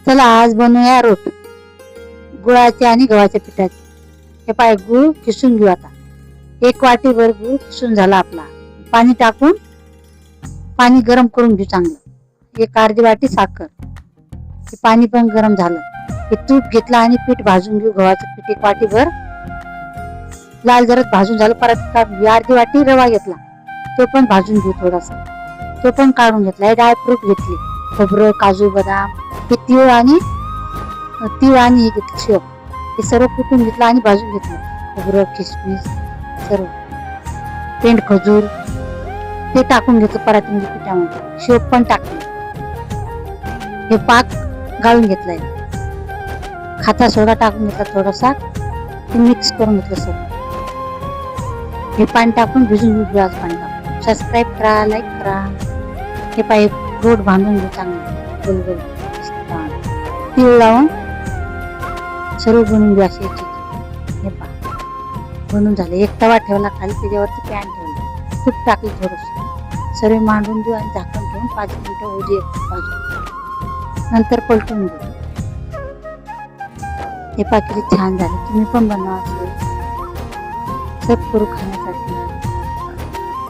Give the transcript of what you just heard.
चला आज बनवूया रोट गुळाचे आणि गव्हाच्या पिठाचे. हे पाय गुळ किसून घेऊ आता. 1 वाटीभर गुळ किसून झाला आपला. पाणी टाकून पाणी गरम करून घेऊ चांगलं. 1 अर्धी वाटी साखर. हे पाणी पण गरम झालं. हे तूप घेतला आणि पीठ भाजून घेऊ. गव्हाचं पीठ 1 वाटीभर लाल जरद भाजून झालं. परत अर्धी वाटी रवा घेतला, तो पण भाजून घेऊ थोडासा, तो पण काढून घेतला. हे ड्रायफ्रूट घेतले, खोबरं, काजू, बदाम, हे तीळ आणि हे घेतलं शेव. हे सर्व कुटून घेतलं आणि भाजून घेतलं. खोबरं, किसमिस सर्व, पेंड खजूर ते टाकून घेतलं पराठीच्या पिठामध्ये. शेव पण टाकले. हे पाक गाळून घेतलाय. खाता सोडा टाकून घेतला थोडासा, ते मिक्स करून घेतलं सर्व. हे पाणी टाकून भिजून घेऊ. ग्लास पाणी टाकून. सबस्क्राईब करा, लाईक करा. हे पाय रोट बांधून घेऊ चांगलं गोल गोल. तीळ लावून सर्व बनवून घेऊ असे. हे पा बनून झाले. 1 तवा ठेवला खाली, त्याच्यावरती पॅन ठेवलं, तूप टाकलं थोडंसं, सर्व मांडून देऊ आणि झाकण ठेवून 5 मिनिटं होऊ दे बाजू. नंतर पलटून घेऊ. हे पा किती छान झाले. तुम्ही पण बनवा. सर्व करू खाण्यासाठी.